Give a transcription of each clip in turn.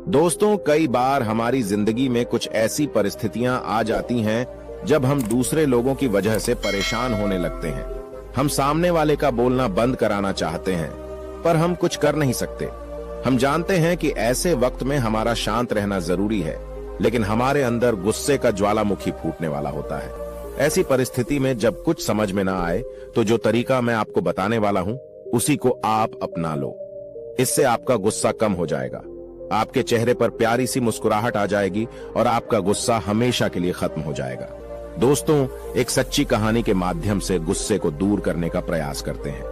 दोस्तों, कई बार हमारी जिंदगी में कुछ ऐसी परिस्थितियां आ जाती हैं जब हम दूसरे लोगों की वजह से परेशान होने लगते हैं। हम सामने वाले का बोलना बंद कराना चाहते हैं, पर हम कुछ कर नहीं सकते। हम जानते हैं कि ऐसे वक्त में हमारा शांत रहना जरूरी है, लेकिन हमारे अंदर गुस्से का ज्वालामुखी फूटने वाला होता है। ऐसी परिस्थिति में जब कुछ समझ में ना आए, तो जो तरीका मैं आपको बताने वाला हूं, उसी को आप अपना लो। इससे आपका गुस्सा कम हो जाएगा, आपके चेहरे पर प्यारी सी मुस्कुराहट आ जाएगी और आपका गुस्सा हमेशा के लिए खत्म हो जाएगा। दोस्तों, एक सच्ची कहानी के माध्यम से गुस्से को दूर करने का प्रयास करते हैं।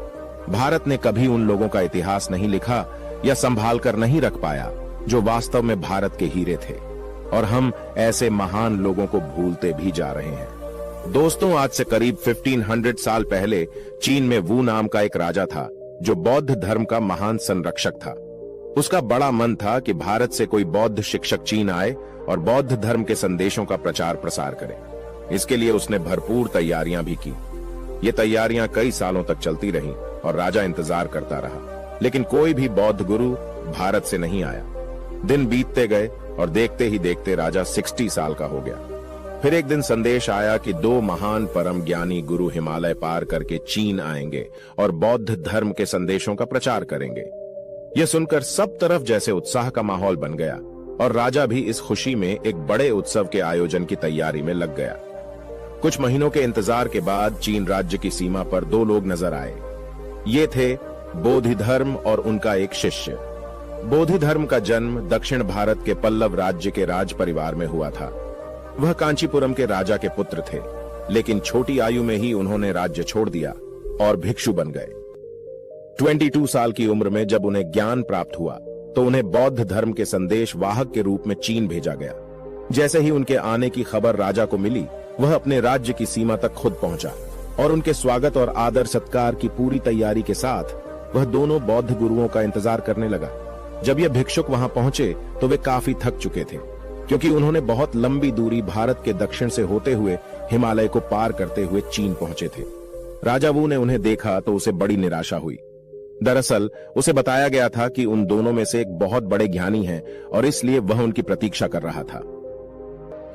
भारत ने कभी उन लोगों का इतिहास नहीं लिखा या संभाल कर नहीं रख पाया जो वास्तव में भारत के हीरे थे, और हम ऐसे महान लोगों को भूलते भी जा रहे हैं। दोस्तों, आज से करीब 1500 साल पहले चीन में वू नाम का एक राजा था जो बौद्ध धर्म का महान संरक्षक था। उसका बड़ा मन था कि भारत से कोई बौद्ध शिक्षक चीन आए और बौद्ध धर्म के संदेशों का प्रचार प्रसार करे। इसके लिए उसने भरपूर तैयारियां भी की। ये तैयारियां कई सालों तक चलती रहीं और राजा इंतजार करता रहा, लेकिन कोई भी बौद्ध गुरु भारत से नहीं आया। दिन बीतते गए और देखते ही देखते राजा 60 साल का हो गया। फिर एक दिन संदेश आया कि 2 महान परम ज्ञानी गुरु हिमालय पार करके चीन आएंगे और बौद्ध धर्म के संदेशों का प्रचार करेंगे। यह सुनकर सब तरफ जैसे उत्साह का माहौल बन गया और राजा भी इस खुशी में एक बड़े उत्सव के आयोजन की तैयारी में लग गया। कुछ महीनों के इंतजार के बाद चीन राज्य की सीमा पर 2 लोग नजर आए। ये थे बोधिधर्म और उनका एक शिष्य। बोधिधर्म का जन्म दक्षिण भारत के पल्लव राज्य के राज परिवार में हुआ था। वह कांचीपुरम के राजा के पुत्र थे, लेकिन छोटी आयु में ही उन्होंने राज्य छोड़ दिया और भिक्षु बन गए। 22 साल की उम्र में जब उन्हें ज्ञान प्राप्त हुआ, तो उन्हें बौद्ध धर्म के संदेश वाहक के रूप में चीन भेजा गया। जैसे ही उनके आने की खबर राजा को मिली, वह अपने राज्य की सीमा तक खुद पहुंचा और उनके स्वागत और आदर सत्कार की पूरी तैयारी के साथ वह दोनों बौद्ध गुरुओं का इंतजार करने लगा। जब यह भिक्षुक वहां पहुंचे तो वे काफी थक चुके थे, क्योंकि उन्होंने बहुत लंबी दूरी भारत के दक्षिण से होते हुए हिमालय को पार करते हुए चीन पहुंचे थे। राजा वू ने उन्हें देखा तो उसे बड़ी निराशा हुई। दरअसल उसे बताया गया था कि उन दोनों में से एक बहुत बड़े ज्ञानी हैं और इसलिए वह उनकी प्रतीक्षा कर रहा था,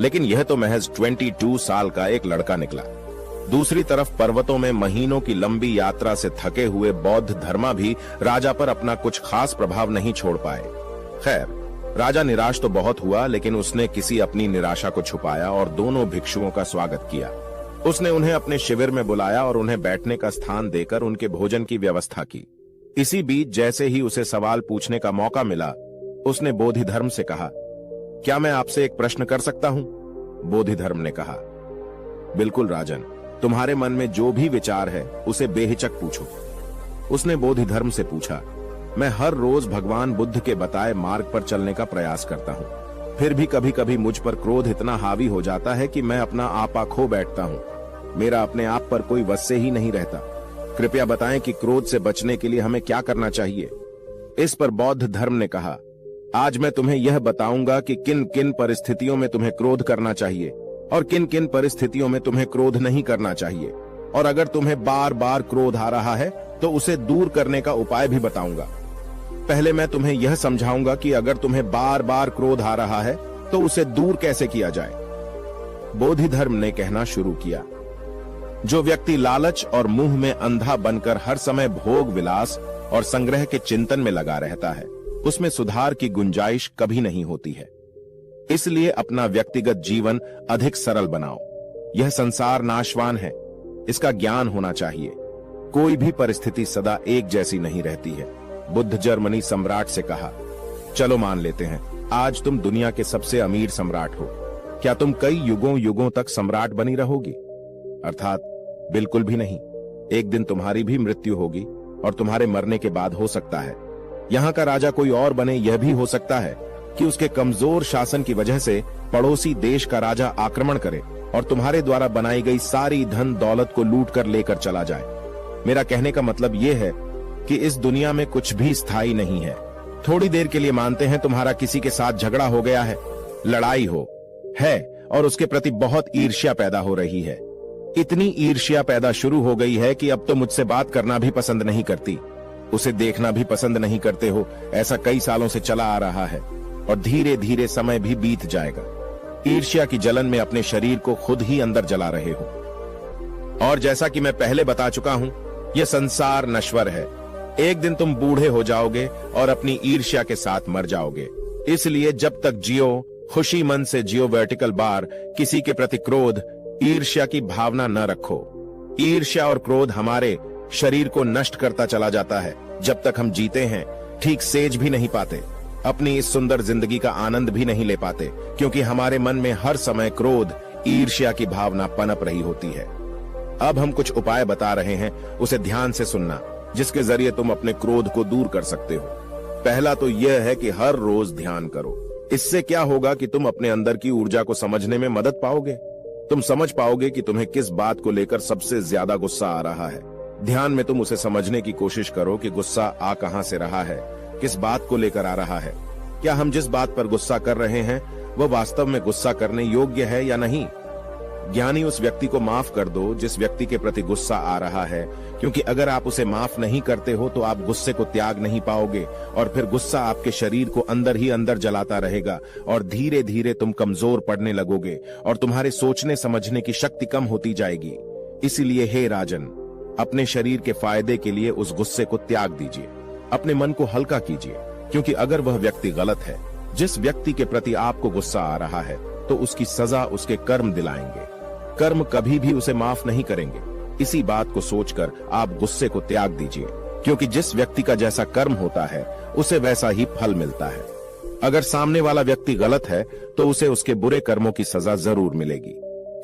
लेकिन यह तो महज 22 साल का एक लड़का निकला। दूसरी तरफ पर्वतों में महीनों की लंबी यात्रा से थके हुए बौद्ध धर्मा भी राजा पर अपना कुछ खास प्रभाव नहीं छोड़ पाए। खैर, राजा निराश तो बहुत हुआ, लेकिन उसने किसी अपनी निराशा को छुपाया और दोनों भिक्षुओं का स्वागत किया। उसने उन्हें अपने शिविर में बुलाया और उन्हें बैठने का स्थान देकर उनके भोजन की व्यवस्था की। इसी बीच जैसे ही उसे सवाल पूछने का मौका मिला, उसने बोधिधर्म से कहा, क्या मैं आपसे एक प्रश्न कर सकता हूं? बोधिधर्म ने कहा, बिल्कुल राजन, तुम्हारे मन में जो भी विचार है उसे बेहिचक पूछो। उसने बोधिधर्म से पूछा, मैं हर रोज भगवान बुद्ध के बताए मार्ग पर चलने का प्रयास करता हूँ, फिर भी कभी कभी मुझ पर क्रोध इतना हावी हो जाता है कि मैं अपना आपा खो बैठता हूँ। मेरा अपने आप पर कोई वश से ही नहीं रहता। कृपया बताएं कि क्रोध से बचने के लिए हमें क्या करना चाहिए। इस पर बौद्ध धर्म ने कहा, आज मैं तुम्हें यह बताऊंगा कि किन किन परिस्थितियों में तुम्हें क्रोध करना चाहिए और किन किन परिस्थितियों में तुम्हें क्रोध नहीं करना चाहिए, और अगर तुम्हें बार बार क्रोध आ रहा है तो उसे दूर करने का उपाय भी बताऊंगा। पहले मैं तुम्हें यह समझाऊंगा कि अगर तुम्हें बार बार क्रोध आ रहा है तो उसे दूर कैसे किया जाए। बोधिधर्म ने कहना शुरू किया, जो व्यक्ति लालच और मुंह में अंधा बनकर हर समय भोग विलास और संग्रह के चिंतन में लगा रहता है, उसमें सुधार की गुंजाइश कभी नहीं होती है। इसलिए अपना व्यक्तिगत जीवन अधिक सरल बनाओ। यह संसार नाशवान है, इसका ज्ञान होना चाहिए। कोई भी परिस्थिति सदा एक जैसी नहीं रहती है। बुद्ध जर्मनी सम्राट से कहा, चलो मान लेते हैं आज तुम दुनिया के सबसे अमीर सम्राट हो। क्या तुम कई युगों युगों तक सम्राट बनी रहोगी? अर्थात बिल्कुल भी नहीं। एक दिन तुम्हारी भी मृत्यु होगी और तुम्हारे मरने के बाद हो सकता है यहाँ का राजा कोई और बने। यह भी हो सकता है कि उसके कमजोर शासन की वजह से पड़ोसी देश का राजा आक्रमण करे और तुम्हारे द्वारा बनाई गई सारी धन दौलत को लूट कर लेकर चला जाए। मेरा कहने का मतलब यह है कि इस दुनिया में कुछ भी स्थायी नहीं है। थोड़ी देर के लिए मानते हैं तुम्हारा किसी के साथ झगड़ा हो गया है, लड़ाई है और उसके प्रति बहुत ईर्ष्या पैदा हो रही है। इतनी ईर्ष्या पैदा शुरू हो गई है कि अब तो मुझसे बात करना भी पसंद नहीं करती, उसे देखना भी पसंद नहीं करते हो। ऐसा कई सालों से चला आ रहा है। और धीरे धीरे समय भी बीत जाएगा। ईर्ष्या की जलन में अपने शरीर को खुद ही अंदर जला रहे हो। और जैसा कि मैं पहले बता चुका हूं, यह संसार नश्वर है। एक दिन तुम बूढ़े हो जाओगे और अपनी ईर्ष्या के साथ मर जाओगे। इसलिए जब तक जियो, खुशी मन से जियो। वर्टिकल बार, किसी के प्रति क्रोध, ईर्ष्या की भावना न रखो। ईर्ष्या और क्रोध हमारे शरीर को नष्ट करता चला जाता है। जब तक हम जीते हैं, ठीक सेज भी नहीं पाते, अपनी इस सुंदर जिंदगी का आनंद भी नहीं ले पाते, क्योंकि हमारे मन में हर समय क्रोध, ईर्ष्या की भावना पनप रही होती है। अब हम कुछ उपाय बता रहे हैं, उसे ध्यान से सुनना, जिसके जरिए तुम अपने क्रोध को दूर कर सकते हो। पहला तो यह है कि हर रोज ध्यान करो। इससे क्या होगा कि तुम अपने अंदर की ऊर्जा को समझने में मदद पाओगे। तुम समझ पाओगे कि तुम्हें किस बात को लेकर सबसे ज्यादा गुस्सा आ रहा है। ध्यान में तुम उसे समझने की कोशिश करो कि गुस्सा आ कहां से रहा है, किस बात को लेकर आ रहा है। क्या हम जिस बात पर गुस्सा कर रहे हैं वह वास्तव में गुस्सा करने योग्य है या नहीं। ज्ञानी उस व्यक्ति को माफ कर दो जिस व्यक्ति के प्रति गुस्सा आ रहा है, क्योंकि अगर आप उसे माफ नहीं करते हो तो आप गुस्से को त्याग नहीं पाओगे और फिर गुस्सा आपके शरीर को अंदर ही अंदर जलाता रहेगा और धीरे धीरे तुम कमजोर पड़ने लगोगे और तुम्हारे सोचने समझने की शक्ति कम होती जाएगी। इसीलिए हे राजन, अपने शरीर के फायदे के लिए उस गुस्से को त्याग दीजिए, अपने मन को हल्का कीजिए, क्योंकि अगर वह व्यक्ति गलत है, जिस व्यक्ति के प्रति आपको गुस्सा आ रहा है, तो उसकी सजा उसके कर्म दिलाएंगे। कर्म कभी भी उसे माफ नहीं करेंगे। इसी बात को सोचकर आप गुस्से को त्याग दीजिए, क्योंकि जिस व्यक्ति का जैसा कर्म होता है उसे वैसा ही फल मिलता है। अगर सामने वाला व्यक्ति गलत है तो उसे उसके बुरे कर्मों की सजा जरूर मिलेगी।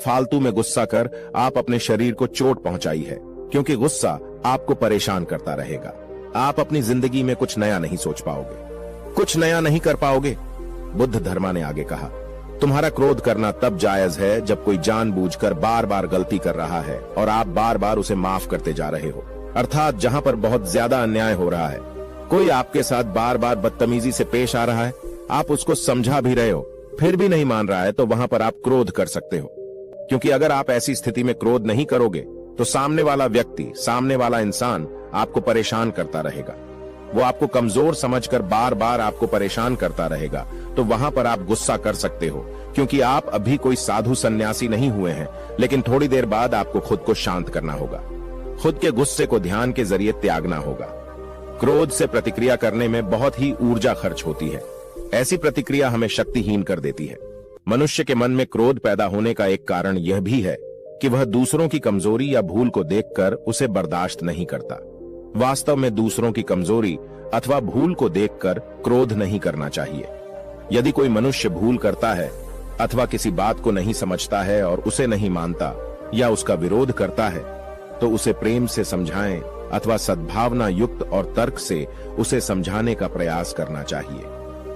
फालतू में गुस्सा कर आप अपने शरीर को चोट पहुंचाई है, क्योंकि गुस्सा आपको परेशान करता रहेगा। आप अपनी जिंदगी में कुछ नया नहीं सोच पाओगे, कुछ नया नहीं कर पाओगे। बुद्ध धर्मा ने आगे कहा, तुम्हारा क्रोध करना तब जायज है जब कोई जानबूझकर बार बार गलती कर रहा है और आप बार बार उसे माफ करते जा रहे हो। अर्थात जहां पर बहुत ज्यादा अन्याय हो रहा है, कोई आपके साथ बार बार बदतमीजी से पेश आ रहा है, आप उसको समझा भी रहे हो, फिर भी नहीं मान रहा है, तो वहां पर आप क्रोध कर सकते हो। क्योंकि अगर आप ऐसी स्थिति में क्रोध नहीं करोगे तो सामने वाला व्यक्ति, सामने वाला इंसान आपको परेशान करता रहेगा। वो आपको कमजोर समझकर बार बार आपको परेशान करता रहेगा, तो वहां पर आप गुस्सा कर सकते हो, क्योंकि आप अभी कोई साधु सन्यासी नहीं हुए हैं। लेकिन थोड़ी देर बाद आपको खुद को शांत करना होगा, खुद के गुस्से को ध्यान के जरिए त्यागना होगा। क्रोध से प्रतिक्रिया करने में बहुत ही ऊर्जा खर्च होती है। ऐसी प्रतिक्रिया हमें शक्तिहीन कर देती है। मनुष्य के मन में क्रोध पैदा होने का एक कारण यह भी है कि वह दूसरों की कमजोरी या भूल को देखकर उसे बर्दाश्त नहीं करता। वास्तव में दूसरों की कमजोरी अथवा भूल को देखकर क्रोध नहीं करना चाहिए। यदि कोई मनुष्य भूल करता है अथवा किसी बात को नहीं समझता है और उसे नहीं मानता या उसका विरोध करता है, तो उसे प्रेम से समझाएं अथवा सद्भावना युक्त और तर्क से उसे समझाने का प्रयास करना चाहिए।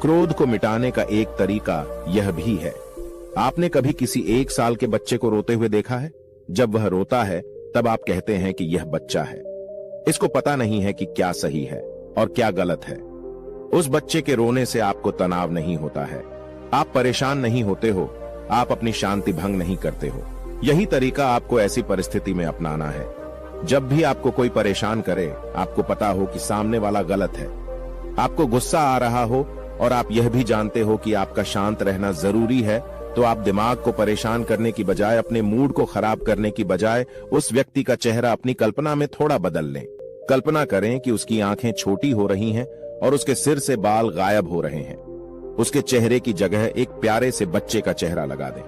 क्रोध को मिटाने का एक तरीका यह भी है। आपने कभी किसी 1 साल के बच्चे को रोते हुए देखा है? जब वह रोता है तब आप कहते हैं कि यह बच्चा है, इसको पता नहीं है कि क्या सही है और क्या गलत है। उस बच्चे के रोने से आपको तनाव नहीं होता है, आप परेशान नहीं होते हो, आप अपनी शांति भंग नहीं करते हो। यही तरीका आपको ऐसी परिस्थिति में अपनाना है। जब भी आपको कोई परेशान करे, आपको पता हो कि सामने वाला गलत है, आपको गुस्सा आ रहा हो और आप यह भी जानते हो कि आपका शांत रहना जरूरी है, तो आप दिमाग को परेशान करने की बजाय, अपने मूड को खराब करने की बजाय उस व्यक्ति का चेहरा अपनी कल्पना में थोड़ा बदल लें। कल्पना करें कि उसकी आंखें छोटी हो रही हैं और उसके सिर से बाल गायब हो रहे हैं। उसके चेहरे की जगह एक प्यारे से बच्चे का चेहरा लगा दें।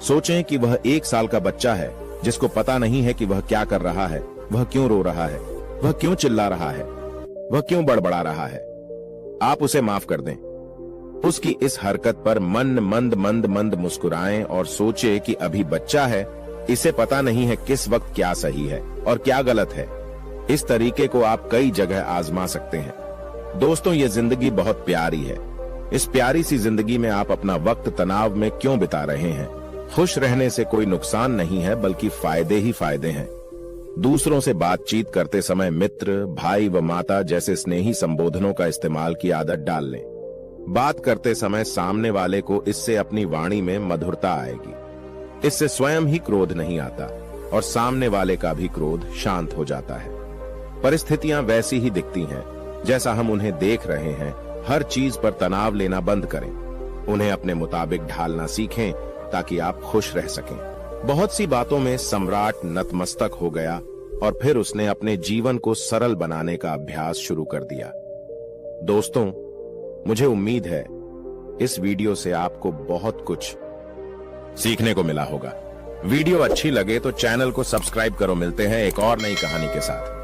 सोचें कि वह 1 साल का बच्चा है जिसको पता नहीं है कि वह क्या कर रहा है, वह क्यों रो रहा है, वह क्यों चिल्ला रहा है, वह क्यों बड़बड़ा रहा है। आप उसे माफ कर दें। उसकी इस हरकत पर मंद मंद मंद मुस्कुराएं और सोचे कि अभी बच्चा है, इसे पता नहीं है किस वक्त क्या सही है और क्या गलत है। इस तरीके को आप कई जगह आजमा सकते हैं। दोस्तों, ये जिंदगी बहुत प्यारी है। इस प्यारी सी जिंदगी में आप अपना वक्त तनाव में क्यों बिता रहे हैं? खुश रहने से कोई नुकसान नहीं है, बल्कि फायदे ही फायदे हैं। दूसरों से बातचीत करते समय मित्र, भाई व माता जैसे स्नेही संबोधनों का इस्तेमाल की आदत डाल लें। बात करते समय सामने वाले को इससे अपनी वाणी में मधुरता आएगी। इससे स्वयं ही क्रोध नहीं आता और सामने वाले का भी क्रोध शांत हो जाता है। परिस्थितियां वैसी ही दिखती हैं जैसा हम उन्हें देख रहे हैं। हर चीज पर तनाव लेना बंद करें। उन्हें अपने मुताबिक ढालना सीखें ताकि आप खुश रह सकें। बहुत सी बातों में सम्राट नतमस्तक हो गया और फिर उसने अपने जीवन को सरल बनाने का अभ्यास शुरू कर दिया। दोस्तों, मुझे उम्मीद है इस वीडियो से आपको बहुत कुछ सीखने को मिला होगा। वीडियो अच्छी लगे तो चैनल को सब्सक्राइब करो। मिलते हैं एक और नई कहानी के साथ।